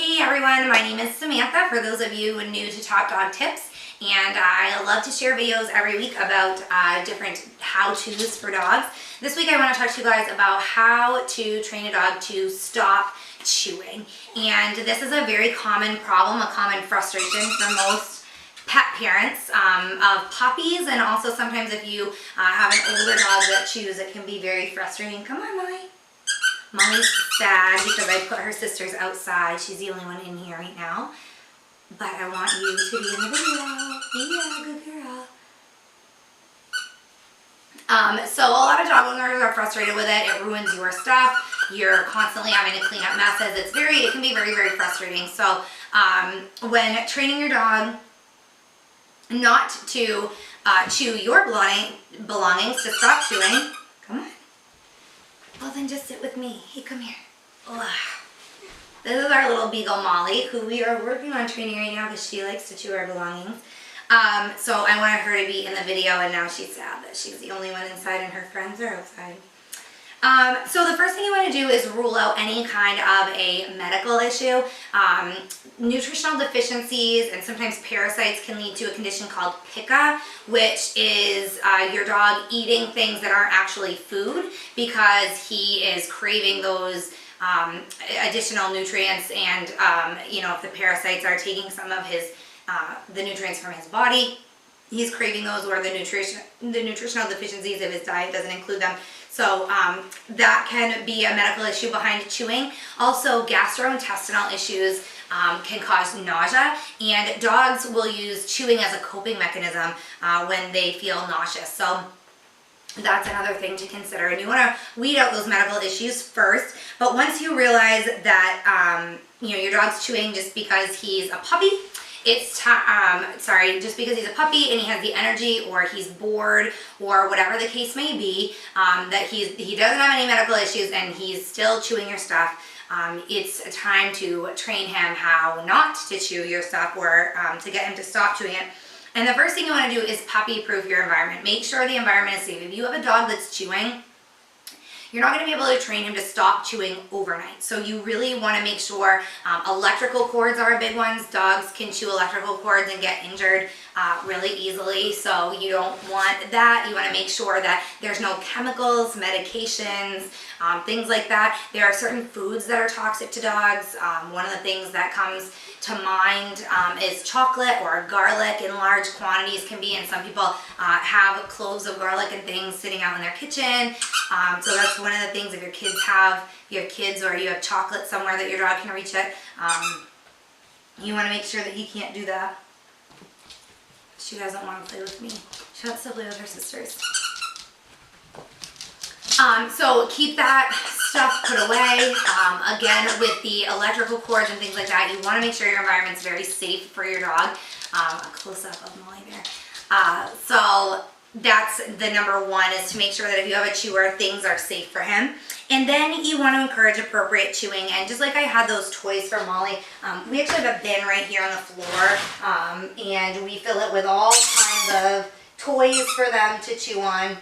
Hey everyone, my name is Samantha, for those of you new to Top Dog Tips, and I love to share videos every week about different how-tos for dogs. This week I want to talk to you guys about how to train a dog to stop chewing. And this is a very common problem, a common frustration for most pet parents of puppies, and also sometimes if you have an older dog that chews, it can be very frustrating. Come on, Molly. Mommy's sad because I put her sisters outside. She's the only one in here right now. But I want you to be in the video. Yeah, good girl. So a lot of dog owners are frustrated with it. It ruins your stuff. You're constantly having to clean up messes. It can be very, very frustrating. So when training your dog not to chew your belongings, to stop chewing, come on. Well, then just sit with me. Hey, come here. Ugh. This is our little beagle, Molly, who we are working on training right now because she likes to chew our belongings. So I wanted her to be in the video, and now she's sad that she's the only one inside and her friends are outside. So the first thing you want to do is rule out any kind of a medical issue. Nutritional deficiencies and sometimes parasites can lead to a condition called pica, which is your dog eating things that aren't actually food because he is craving those additional nutrients, and if the parasites are taking some of his the nutrients from his body, he's craving those, or the nutritional deficiencies of his diet doesn't include them. So that can be a medical issue behind chewing. Also, gastrointestinal issues can cause nausea, and dogs will use chewing as a coping mechanism when they feel nauseous. So that's another thing to consider, and you want to weed out those medical issues first. But once you realize that your dog's chewing just because he's a puppy, just because he's a puppy and he has the energy, or he's bored, or whatever the case may be, that he doesn't have any medical issues and he's still chewing your stuff, it's time to train him how not to chew your stuff, or to get him to stop chewing it. And the first thing you want to do is puppy-proof your environment. Make sure the environment is safe. If you have a dog that's chewing, you're not going to be able to train him to stop chewing overnight. So you really want to make sure electrical cords are big ones. Dogs can chew electrical cords and get injured really easily. So you don't want that. You want to make sure that there's no chemicals, medications, things like that. There are certain foods that are toxic to dogs. One of the things that comes to mind is chocolate or garlic in large quantities can be, and some people have cloves of garlic and things sitting out in their kitchen. So that's one of the things. If you have kids or you have chocolate somewhere that your dog can reach it, you want to make sure that he can't do that. She doesn't want to play with me. She wants to play with her sisters. So keep that stuff put away. Again, with the electrical cords and things like that, you want to make sure your environment's very safe for your dog. A close-up of Molly there. So that's the number one, is to make sure that if you have a chewer, things are safe for him. And then you want to encourage appropriate chewing. And just like I had those toys for Molly, we actually have a bin right here on the floor, and we fill it with all kinds of toys for them to chew on.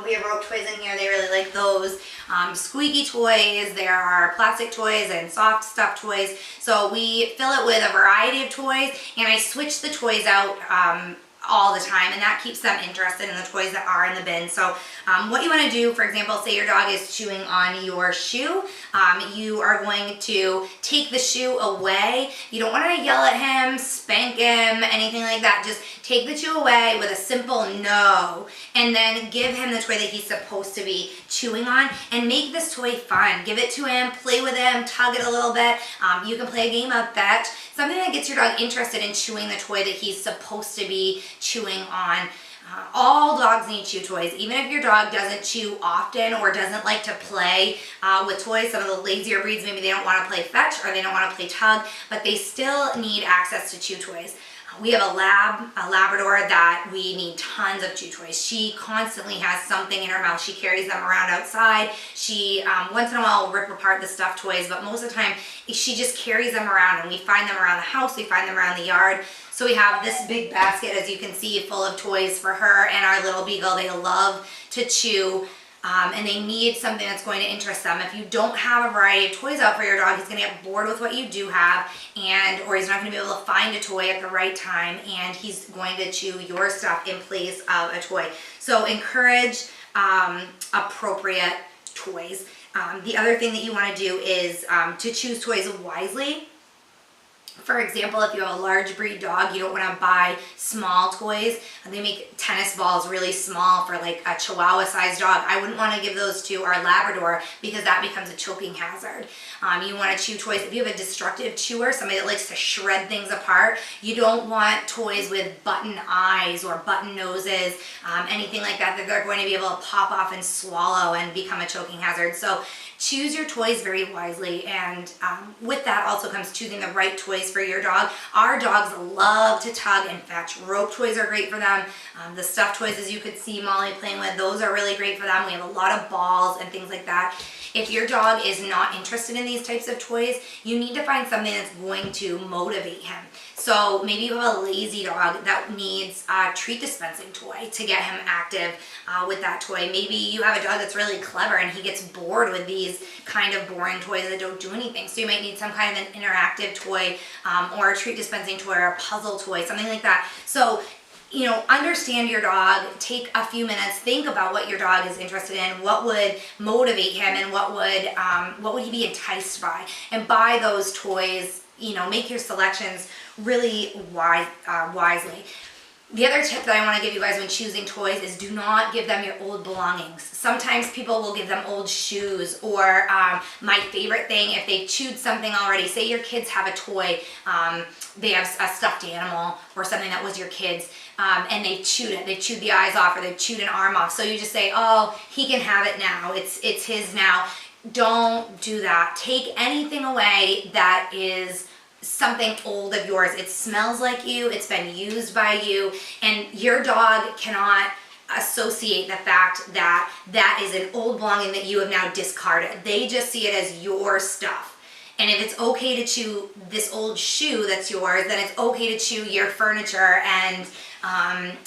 We have rope toys in here. They really like those. Squeaky toys. There are plastic toys and soft stuffed toys. So we fill it with a variety of toys, and I switch the toys out all the time, and that keeps them interested in the toys that are in the bin. So what you want to do, for example, say your dog is chewing on your shoe, you are going to take the shoe away. You don't want to yell at him, spank him, anything like that. Just take the chew away with a simple no, and then give him the toy that he's supposed to be chewing on, and make this toy fun. Give it to him, play with him, tug it a little bit. You can play a game of fetch, something that gets your dog interested in chewing the toy that he's supposed to be chewing on. All dogs need chew toys. Even if your dog doesn't chew often or doesn't like to play with toys, some of the lazier breeds, maybe they don't want to play fetch or they don't want to play tug, but they still need access to chew toys. We have a Labrador that we need tons of chew toys. She constantly has something in her mouth. She carries them around outside. She once in a while will rip apart the stuffed toys, but most of the time she just carries them around, and we find them around the house, we find them around the yard. So we have this big basket, as you can see, full of toys for her and our little beagle. They love to chew and they need something that's going to interest them. If you don't have a variety of toys out for your dog, he's going to get bored with what you do have, or he's not going to be able to find a toy at the right time, and he's going to chew your stuff in place of a toy. So encourage appropriate toys. The other thing that you want to do is to choose toys wisely. For example, if you have a large breed dog, you don't want to buy small toys. They make tennis balls really small for like a Chihuahua sized dog. I wouldn't want to give those to our Labrador because that becomes a choking hazard. You want to chew toys. If you have a destructive chewer, somebody that likes to shred things apart, you don't want toys with button eyes or button noses, anything like that they're going to be able to pop off and swallow and become a choking hazard. So choose your toys very wisely, and with that also comes choosing the right toys for your dog. Our dogs love to tug and fetch. Rope toys are great for them. The stuffed toys, as you could see Molly playing with, those are really great for them. We have a lot of balls and things like that. If your dog is not interested in these types of toys, you need to find something that's going to motivate him. So maybe you have a lazy dog that needs a treat dispensing toy to get him active with that toy. Maybe you have a dog that's really clever and he gets bored with these kind of boring toys that don't do anything. So you might need some kind of an interactive toy or a treat dispensing toy or a puzzle toy, something like that. So understand your dog, take a few minutes, think about what your dog is interested in, what would motivate him, and what would he be enticed by, and buy those toys. Make your selections really wisely. The other tip that I want to give you guys when choosing toys is do not give them your old belongings. Sometimes people will give them old shoes, or my favorite thing, if they've chewed something already, say your kids have a toy, they have a stuffed animal or something that was your kids, and they've chewed it. They've chewed the eyes off or they've chewed an arm off. So you just say, oh, he can have it now. It's his now. Don't do that. Take anything away that is something old of yours. It smells like you, it's been used by you, and your dog cannot associate the fact that that is an old belonging that you have now discarded. They just see it as your stuff. And if it's okay to chew this old shoe that's yours, then it's okay to chew your furniture and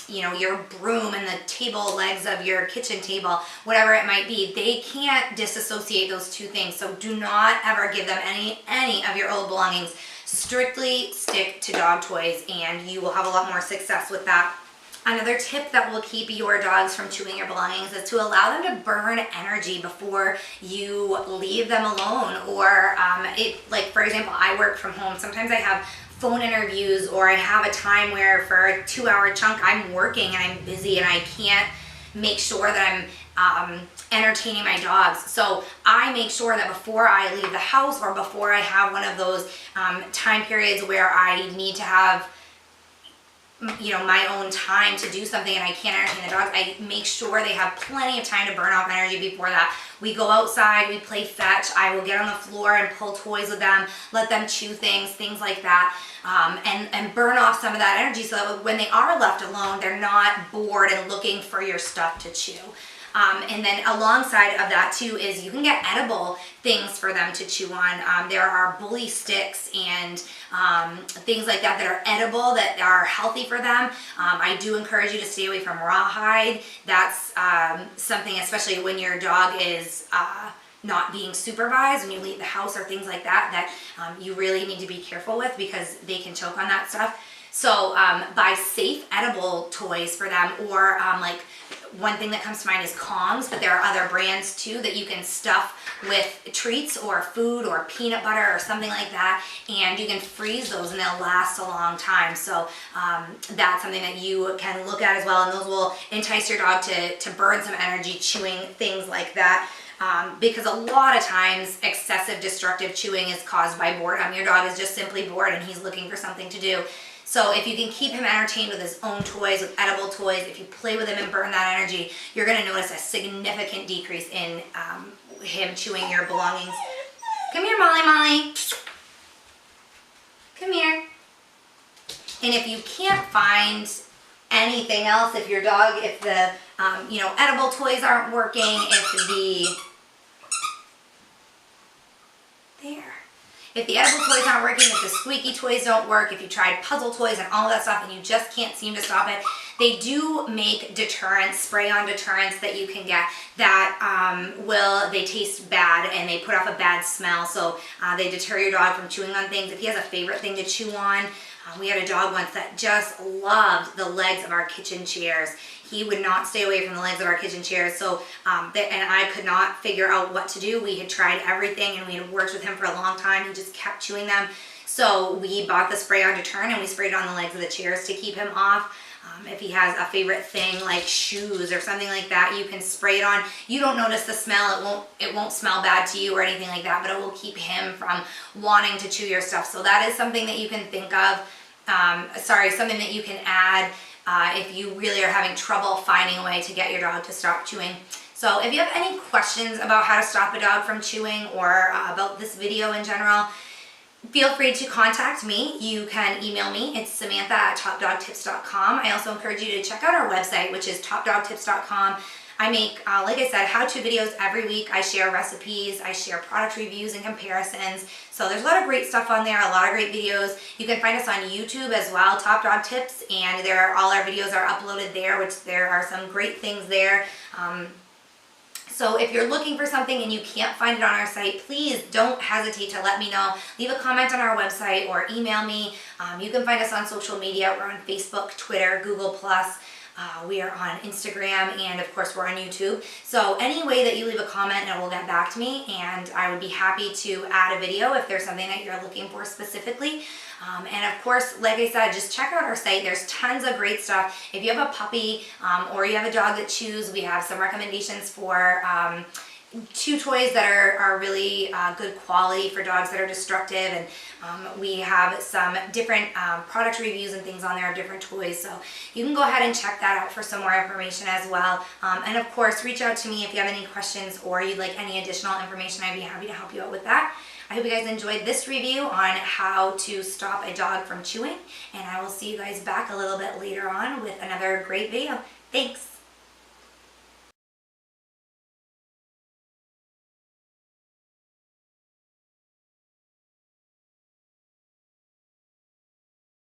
your broom and the table legs of your kitchen table, whatever it might be. They can't disassociate those two things. So do not ever give them any of your old belongings. Strictly stick to dog toys, and you will have a lot more success with that. Another tip that will keep your dogs from chewing your belongings is to allow them to burn energy before you leave them alone. Or like for example, I work from home. Sometimes I have phone interviews, or I have a time where for a 2-hour chunk I'm working and I'm busy and I can't make sure that I'm entertaining my dogs. So I make sure that before I leave the house, or before I have one of those time periods where I need to have my own time to do something and I can't entertain the dogs, I make sure they have plenty of time to burn off energy before that. We go outside, we play fetch, I will get on the floor and pull toys with them, let them chew things like that, and burn off some of that energy so that when they are left alone, they're not bored and looking for your stuff to chew. And then alongside of that too is you can get edible things for them to chew on. There are bully sticks and things like that are edible, that are healthy for them. I do encourage you to stay away from rawhide. That's something, especially when your dog is not being supervised when you leave the house or things like that, that you really need to be careful with, because they can choke on that stuff. So buy safe edible toys for them, or like one thing that comes to mind is Kongs, but there are other brands too that you can stuff with treats or food or peanut butter or something like that, and you can freeze those and they'll last a long time. So that's something that you can look at as well, and those will entice your dog to burn some energy chewing things like that. Because a lot of times excessive destructive chewing is caused by boredom. Your dog is just simply bored and he's looking for something to do. So if you can keep him entertained with his own toys, with edible toys, if you play with him and burn that energy, you're going to notice a significant decrease in him chewing your belongings. Come here, Molly. Come here. And if you can't find anything else, if your dog, if the edible toys aren't working, if the edible toys aren't working, if the squeaky toys don't work, if you tried puzzle toys and all of that stuff and you just can't seem to stop it, They do make deterrents, spray-on deterrents that you can get that they taste bad and they put off a bad smell, so they deter your dog from chewing on things. If he has a favorite thing to chew on, we had a dog once that just loved the legs of our kitchen chairs. He would not stay away from the legs of our kitchen chairs, so and I could not figure out what to do. We had tried everything and we had worked with him for a long time. He just kept chewing them. So we bought the spray-on deterrent and we sprayed it on the legs of the chairs to keep him off. If he has a favorite thing like shoes or something like that, you can spray it on. You don't notice the smell. It won't smell bad to you or anything like that, but it will keep him from wanting to chew your stuff. So that is something that you can think of. Something that you can add if you really are having trouble finding a way to get your dog to stop chewing. So if you have any questions about how to stop a dog from chewing or about this video in general, feel free to contact me. You can email me. It's Samantha@topdogtips.com. I also encourage you to check out our website, which is topdogtips.com. I make, like I said, how-to videos every week. I share recipes, I share product reviews and comparisons. So there's a lot of great stuff on there, a lot of great videos. You can find us on YouTube as well, Top Dog Tips, and all our videos are uploaded there, which there are some great things there. So if you're looking for something and you can't find it on our site, please don't hesitate to let me know. Leave a comment on our website or email me. You can find us on social media. We're on Facebook, Twitter, Google+. We are on Instagram, and of course we're on YouTube. So any way that you leave a comment, it will get back to me, and I would be happy to add a video if there's something that you're looking for specifically. And of course, like I said, just check out our site. There's tons of great stuff. If you have a puppy or you have a dog that chews, we have some recommendations for chew toys that are really good quality for dogs that are destructive, and we have some different product reviews and things on there of different toys, so you can go ahead and check that out for some more information as well. And of course, reach out to me if you have any questions or you'd like any additional information. I'd be happy to help you out with that. I hope you guys enjoyed this review on how to stop a dog from chewing, and I will see you guys back a little bit later on with another great video. Thanks!